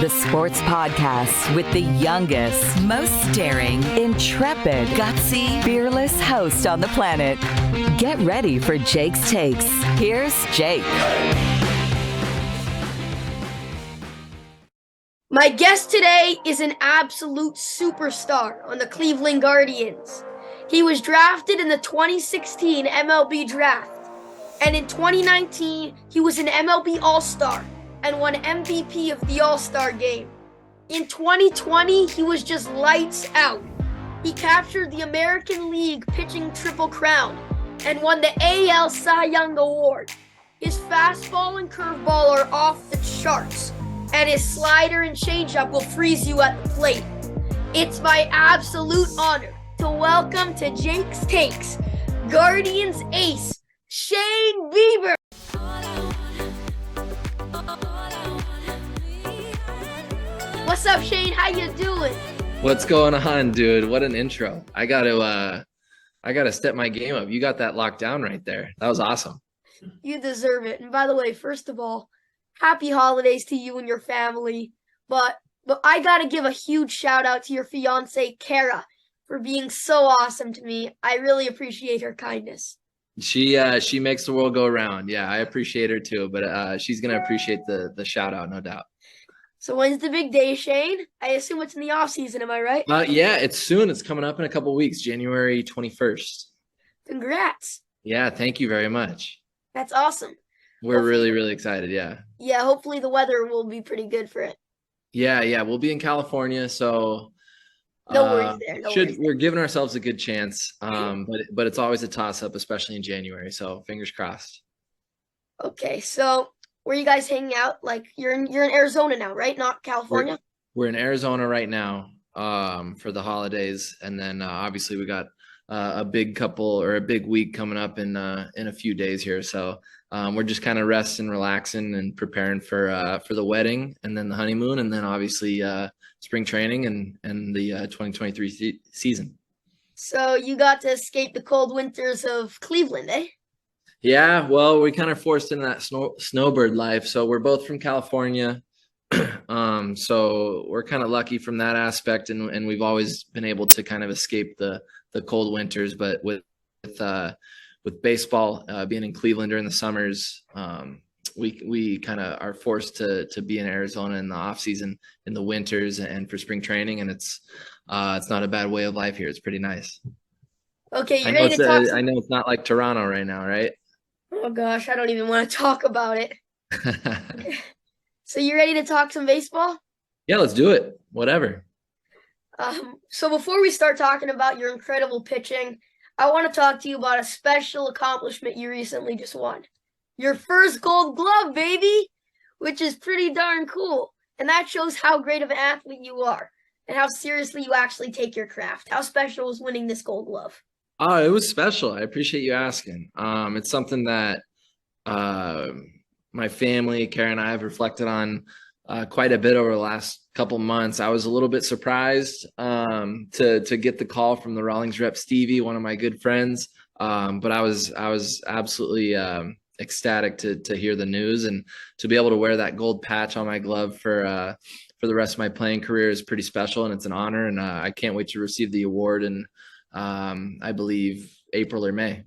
the sports podcast with the youngest, most daring, intrepid, gutsy, fearless host on the planet. Get ready for Jake's Takes. Here's Jake. My guest today is an absolute superstar on the Cleveland Guardians. He was drafted in the 2016 MLB draft, and in 2019, he was an MLB All-Star and won MVP of the All-Star game. In 2020, he was just lights out. He captured the American League pitching Triple Crown and won the AL Cy Young Award. His fastball and curveball are off the charts, and his slider and changeup will freeze you at the plate. It's my absolute honor to welcome to Jake's Takes, Guardians ace, Shane Bieber. What's up, Shane? How you doing? What's going on, dude? What an intro. I gotta step my game up. You got that locked down right there. That was awesome. You deserve it. And by the way, first of all, happy holidays to you and your family. But I gotta give a huge shout out to your fiance, Kara, for being so awesome to me. I really appreciate her kindness. She makes the world go around. Yeah, I appreciate her too, but she's gonna appreciate the shout out, no doubt. So when's the big day, Shane? I assume it's in the off season, am I right? Yeah, it's soon. It's coming up in a couple of weeks, January 21st. Congrats. Yeah, thank you very much. That's awesome. We're really, really excited, yeah. Yeah, hopefully the weather will be pretty good for it. Yeah, we'll be in California, so no worries there. We're giving ourselves a good chance, but it's always a toss-up, especially in January, so fingers crossed. Okay, so where are you guys hanging out? Like you're in Arizona now, right? Not California? We're in Arizona right now for the holidays, and then obviously we got a big week coming up in a few days here, so we're just kind of resting, relaxing, and preparing for the wedding, and then the honeymoon, and then obviously spring training and the 2023 season. So you got to escape the cold winters of Cleveland, eh? Yeah, well, we kind of forced into that snowbird life. So we're both from California, so we're kind of lucky from that aspect, and we've always been able to kind of escape the cold winters. But with baseball being in Cleveland during the summers, we kind of are forced to be in Arizona in the off season in the winters and for spring training, and it's not a bad way of life here. It's pretty nice. Okay, you ready to talk? I know it's not like Toronto right now, right? Oh gosh, I don't even want to talk about it. So you ready to talk some baseball? Yeah, let's do it. Whatever. So before we start talking about your incredible pitching, I want to talk to you about a special accomplishment you recently just won. Your first Gold Glove, baby, which is pretty darn cool. And that shows how great of an athlete you are and how seriously you actually take your craft. How special was winning this Gold Glove? Oh, it was special. I appreciate you asking. It's something that my family, Karen, and I have reflected on quite a bit over the last couple months. I was a little bit surprised to get the call from the Rawlings rep, Stevie, one of my good friends. But I was absolutely ecstatic to hear the news, and to be able to wear that gold patch on my glove for the rest of my playing career is pretty special, and it's an honor. And I can't wait to receive the award in I believe April or May.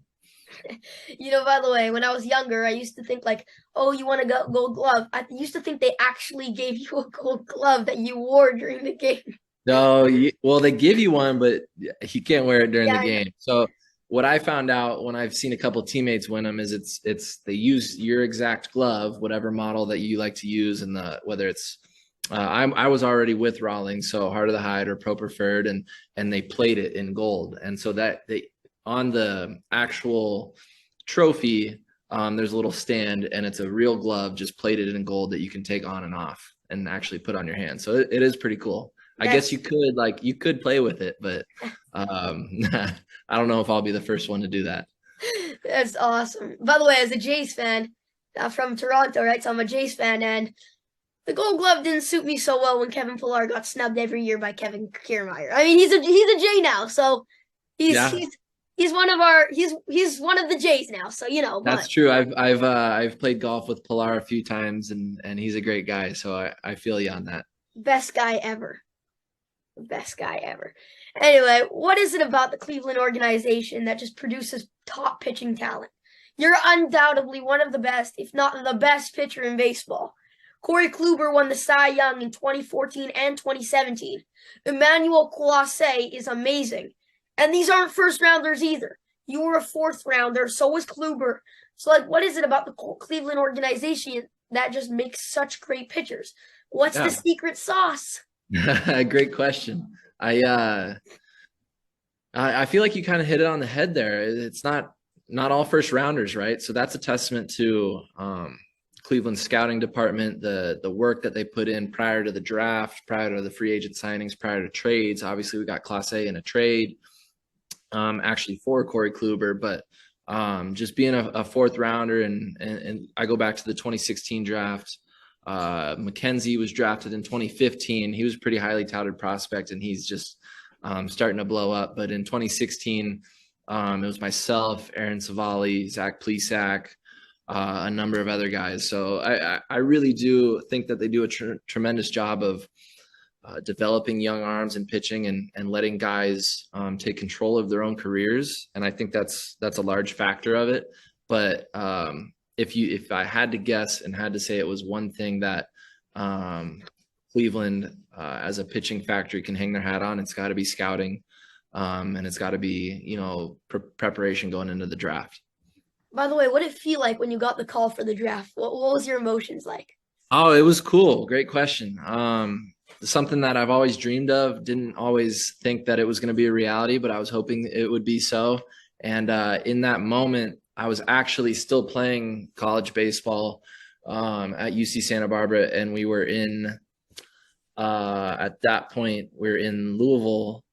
You know, by the way, when I was younger, I used to think like, oh, you want a gold glove? I used to think they actually gave you a gold glove that you wore during the game. No, well, they give you one, but you can't wear it during the game. So what I found out when I've seen a couple of teammates win them is it's they use your exact glove, whatever model that you like to use, and whether it's I was already with Rawlings, so Heart of the Hide or Pro Preferred, and they played it in gold, and so that they on the actual trophy, there's a little stand, and it's a real glove just plated in gold that you can take on and off and actually put on your hand. So it is pretty cool. I guess you could play with it, but I don't know if I'll be the first one to do that. That's awesome. By the way, as a Jays fan from Toronto, right? So I'm a Jays fan, and the Gold Glove didn't suit me so well when Kevin Pillar got snubbed every year by Kevin Kiermaier. I mean, he's a Jay now, so he's one of the Jays now. So that's true. I've played golf with Pillar a few times, and he's a great guy. So I feel you on that. Best guy ever. Best guy ever. Anyway, what is it about the Cleveland organization that just produces top pitching talent? You're undoubtedly one of the best, if not the best pitcher in baseball. Corey Kluber won the Cy Young in 2014 and 2017. Emmanuel Clase is amazing. And these aren't first rounders either. You were a fourth rounder, so was Kluber. So, like, what is it about the Cleveland organization that just makes such great pitchers? What's the secret sauce? Great question. I feel like you kind of hit it on the head there. It's not all first rounders, right? So that's a testament to Cleveland's scouting department, the work that they put in prior to the draft, prior to the free agent signings, prior to trades. Obviously, we got Clase in a trade, actually for Corey Kluber, but just being a fourth rounder, and I go back to the 2016 draft. McKenzie was drafted in 2015. He was a pretty highly touted prospect, and he's just starting to blow up. But in 2016, it was myself, Aaron Savali, Zach Plesac, a number of other guys. So I really do think that they do a tremendous job of developing young arms and pitching and letting guys take control of their own careers. And I think that's a large factor of it. But if I had to guess and had to say it was one thing that Cleveland as a pitching factory can hang their hat on, it's got to be scouting, and it's got to be, preparation going into the draft. By the way, what did it feel like when you got the call for the draft? What was your emotions like? Oh, it was cool. Great question. Something that I've always dreamed of. Didn't always think that it was going to be a reality, but I was hoping it would be so. And in that moment, I was actually still playing college baseball at UC Santa Barbara, and we were at that point, we were in Louisville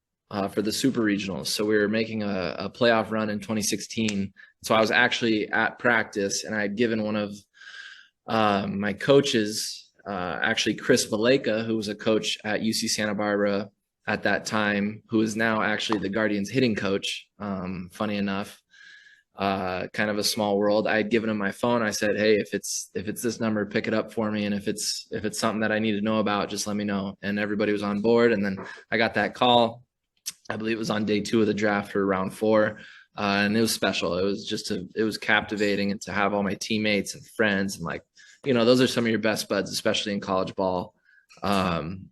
for the Super Regionals. So we were making a playoff run in 2016. So I was actually at practice, and I had given one of my coaches, actually Chris Valleca, who was a coach at UC Santa Barbara at that time, who is now actually the Guardians hitting coach, funny enough. Kind of a small world. I had given him my phone. I said, hey, if it's this number, pick it up for me. And if it's something that I need to know about, just let me know. And everybody was on board. And then I got that call. I believe it was on day 2 of the draft or round 4. And it was special. It was captivating. And to have all my teammates and friends and those are some of your best buds, especially in college ball. Kind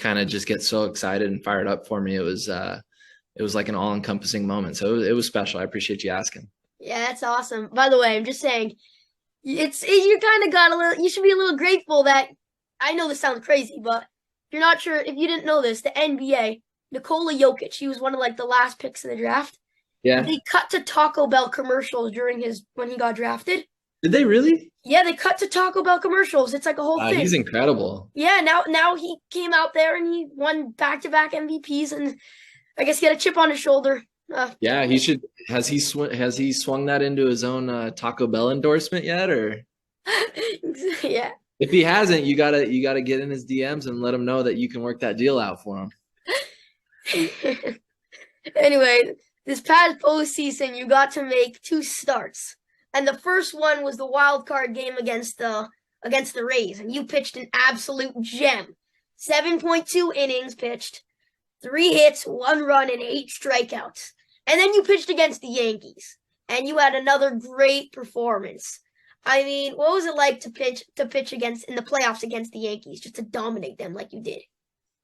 of just get so excited and fired up for me. It was like an all-encompassing moment. So it was special. I appreciate you asking. Yeah, that's awesome. By the way, I'm just saying, you kind of got a little, you should be a little grateful that, I know this sounds crazy, but if you're not sure, if you didn't know this, the NBA, Nikola Jokic, he was one of the last picks in the draft. Yeah. They cut to Taco Bell commercials when he got drafted. Did they really? Yeah, they cut to Taco Bell commercials. It's like a whole thing. He's incredible. Yeah, now he came out there and he won back-to-back MVPs, and I guess he had a chip on his shoulder. Yeah, he should. Has he swung that into his own Taco Bell endorsement yet, or? Yeah. If he hasn't, you gotta get in his DMs and let him know that you can work that deal out for him. Anyway, this past postseason, you got to make 2 starts, and the first one was the wild card game against the Rays, and you pitched an absolute gem. 7.2 innings pitched. 3 hits, 1 run, and 8 strikeouts. And then you pitched against the Yankees, and you had another great performance. I mean, what was it like to pitch against in the playoffs against the Yankees, just to dominate them like you did?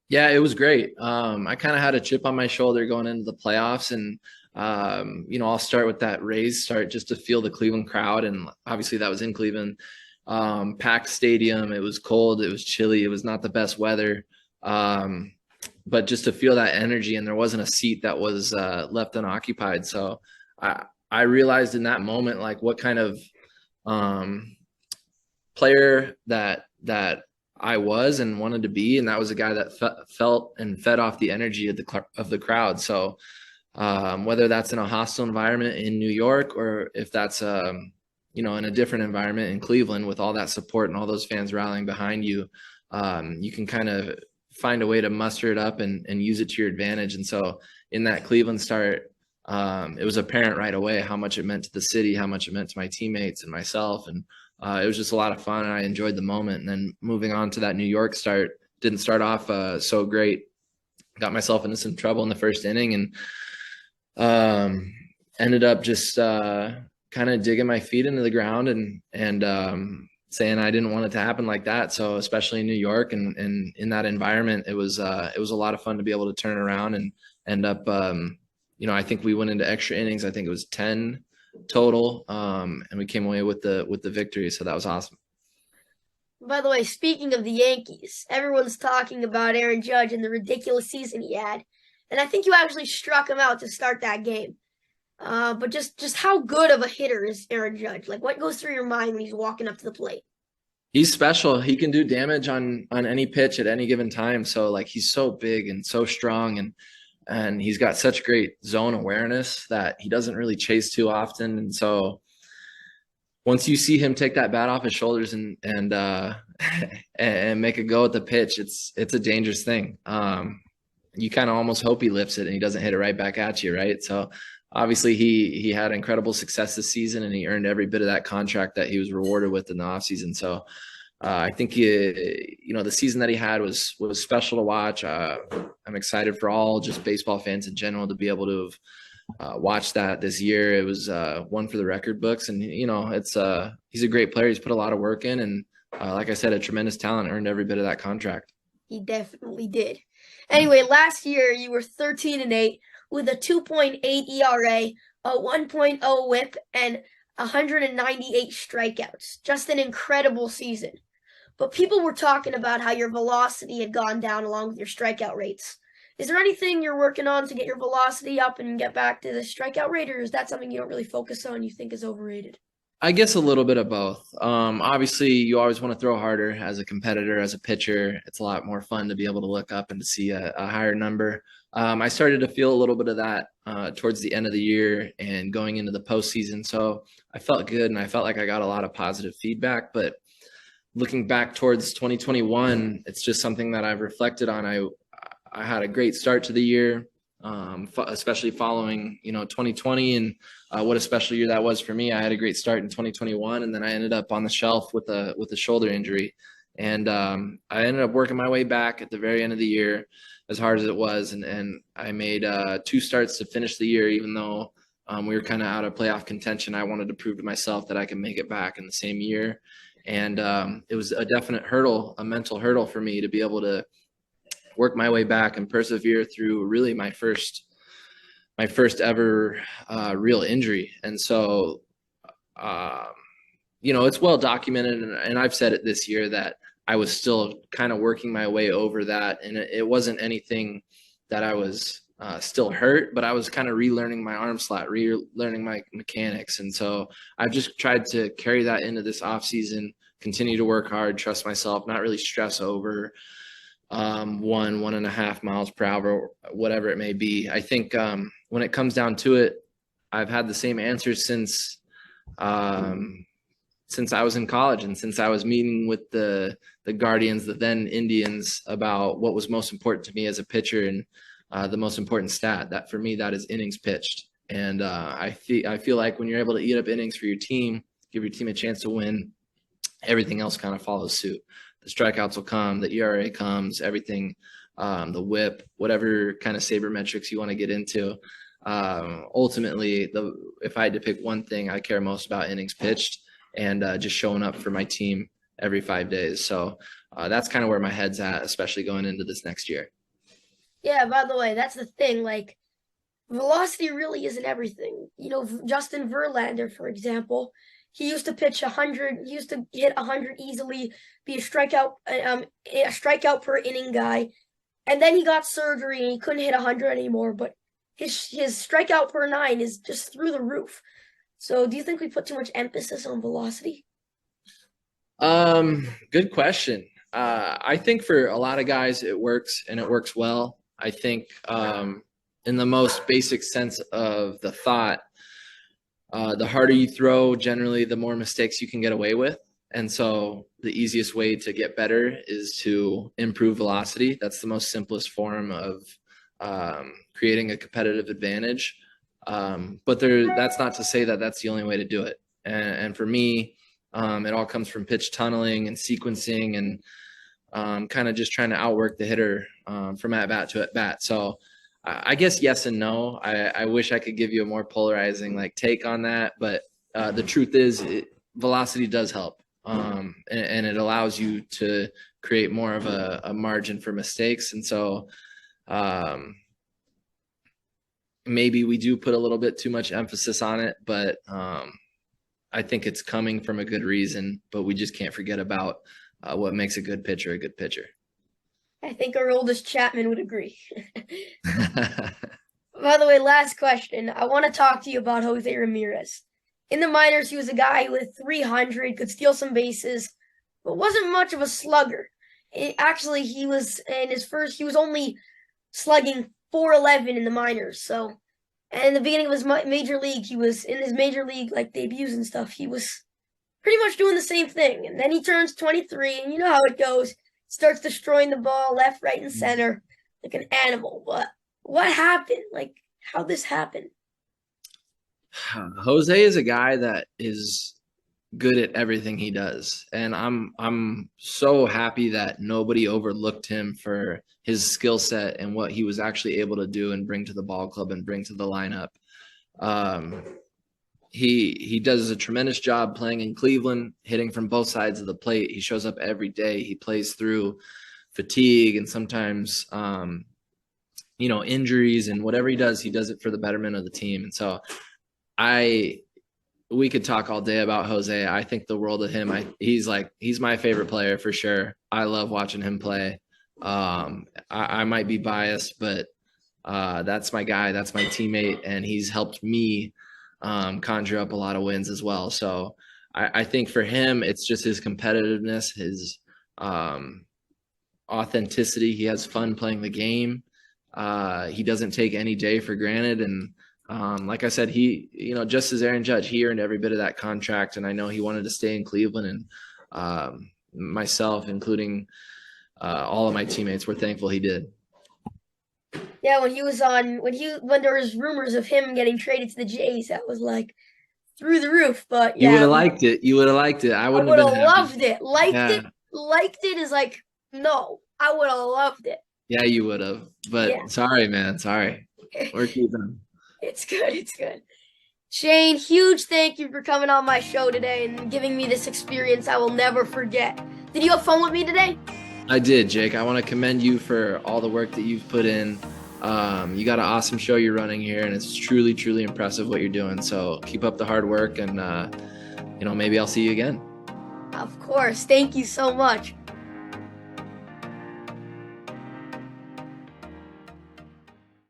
Yeah, it was great. I kind of had a chip on my shoulder going into the playoffs, and I'll start with that Rays start just to feel the Cleveland crowd, and obviously that was in Cleveland. Packed stadium. It was cold. It was chilly. It was not the best weather. But just to feel that energy, and there wasn't a seat that was left unoccupied. So I realized in that moment, what kind of player that I was and wanted to be. And that was a guy that felt and fed off the energy of the crowd. So whether that's in a hostile environment in New York, or if that's, in a different environment in Cleveland with all that support and all those fans rallying behind you, you can kind of find a way to muster it up and use it to your advantage. And so in that Cleveland start, it was apparent right away how much it meant to the city, how much it meant to my teammates and myself. And it was just a lot of fun, and I enjoyed the moment. And then moving on to that New York start, didn't start off so great. Got myself into some trouble in the first inning, and ended up just kind of digging my feet into the ground and saying I didn't want it to happen like that. So especially in New York and in that environment, it was a lot of fun to be able to turn around and end up, I think we went into extra innings. I think it was 10 total. And we came away with the victory. So that was awesome. By the way, speaking of the Yankees, everyone's talking about Aaron Judge and the ridiculous season he had. And I think you actually struck him out to start that game. But just how good of a hitter is Aaron Judge? Like, what goes through your mind when he's walking up to the plate? He's special. He can do damage on any pitch at any given time. So like, he's so big and so strong, and he's got such great zone awareness that he doesn't really chase too often. And so once you see him take that bat off his shoulders and make a go at the pitch, it's a dangerous thing. You kind of almost hope he lifts it and he doesn't hit it right back at you, right? So obviously he had incredible success this season, and he earned every bit of that contract that he was rewarded with in the offseason. So I think the season that he had was special to watch. I'm excited for all just baseball fans in general to be able to have watched that this year. It was one for the record books, and he's a great player. He's put a lot of work in, and like I said, a tremendous talent, earned every bit of that contract. He definitely did. Anyway, last year you were 13-8 with a 2.8 ERA, a 1.0 WHIP, and 198 strikeouts. Just an incredible season. But people were talking about how your velocity had gone down along with your strikeout rates. Is there anything you're working on to get your velocity up and get back to the strikeout rate, or is that something you don't really focus on, you think is overrated? I guess a little bit of both. Obviously, you always want to throw harder as a competitor, as a pitcher. It's a lot more fun to be able to look up and to see a higher number. I started to feel a little bit of that towards the end of the year and going into the postseason. So I felt good, and I felt like I got a lot of positive feedback. But looking back towards 2021, it's just something that I've reflected on. I had a great start to the year, especially following 2020 and what a special year that was for me. I had a great start in 2021, and then I ended up on the shelf with a shoulder injury, and I ended up working my way back at the very end of the year, as hard as it was, and I made 2 starts to finish the year, even though we were kind of out of playoff contention. I wanted to prove to myself that I could make it back in the same year, and it was a definite hurdle, a mental hurdle for me to be able to work my way back and persevere through really my first ever real injury. And so, it's well documented, and I've said it this year that I was still kind of working my way over that. And it wasn't anything that I was still hurt, but I was kind of relearning my arm slot, relearning my mechanics. And so I've just tried to carry that into this off season, continue to work hard, trust myself, not really stress over 1.5 miles per hour, whatever it may be. I think when it comes down to it, I've had the same answers since I was in college, and since I was meeting with the Guardians, the then Indians, about what was most important to me as a pitcher, and the most important stat that for me, that is innings pitched. And I feel like when you're able to eat up innings for your team, give your team a chance to win, everything else kind of follows suit. The strikeouts will come, the ERA comes, everything, the WHIP, whatever kind of saber metrics you want to get into. Ultimately, if I had to pick one thing, I care most about innings pitched and just showing up for my team every 5 days. So that's kind of where my head's at, especially going into this next year. Yeah, by the way, that's the thing. Like, velocity really isn't everything. Justin Verlander, for example, he used to pitch 100. He used to hit 100 easily, be a strikeout per inning guy, and then he got surgery and he couldn't hit 100 anymore. But his strikeout per 9 is just through the roof. So, do you think we put too much emphasis on velocity? Good question. I think for a lot of guys it works, and it works well. I think in the most basic sense of the thought, the harder you throw, generally, the more mistakes you can get away with. And so the easiest way to get better is to improve velocity. That's the most simplest form of creating a competitive advantage. But that's not to say that that's the only way to do it. And for me, it all comes from pitch tunneling and sequencing and kind of just trying to outwork the hitter from at bat to at bat. So I guess yes and no. I wish I could give you a more polarizing like take on that, but the truth is velocity does help. And it allows you to create more of a margin for mistakes. And so maybe we do put a little bit too much emphasis on it, but I think it's coming from a good reason, but we just can't forget about what makes a good pitcher a good pitcher. I think our oldest Chapman would agree. By the way, last question. I want to talk to you about Jose Ramirez. In the minors, he was a guy with 300, could steal some bases, but wasn't much of a slugger. Actually, he was only slugging 411 in the minors. So, and in the beginning of his major league, he was in his major league like debuts and stuff. He was pretty much doing the same thing. And then he turns 23, and you know how it goes. Starts destroying the ball left, right, and center like an animal. But what happened? Like, how'd this happen? Jose is a guy that is good at everything he does. And I'm so happy that nobody overlooked him for his skill set and what he was actually able to do and bring to the ball club and bring to the lineup. He does a tremendous job playing in Cleveland, hitting from both sides of the plate. He shows up every day. He plays through fatigue and sometimes, injuries, and whatever he does it for the betterment of the team. And so we could talk all day about Jose. I think the world of him. He's my favorite player for sure. I love watching him play. I might be biased, but that's my guy. That's my teammate. And he's helped me conjure up a lot of wins as well. So I think for him, it's just his competitiveness, his authenticity. He has fun playing the game. He doesn't take any day for granted. And like I said, he, just as Aaron Judge, he earned every bit of that contract. And I know he wanted to stay in Cleveland, and myself, including all of my teammates, were thankful he did. Yeah, when there was rumors of him getting traded to the Jays, that was like through the roof. But yeah, you would have liked it. You would have liked it. I would have loved it. Liked it is like, no, I would have loved it. Yeah, you would have. But yeah. Sorry, man. Sorry. We're keeping. It's good. It's good. Shane, huge thank you for coming on my show today and giving me this experience I will never forget. Did you have fun with me today? I did, Jake. I want to commend you for all the work that you've put in. You got an awesome show you're running here, and it's truly, truly impressive what you're doing. So keep up the hard work, and maybe I'll see you again. Of course. Thank you so much.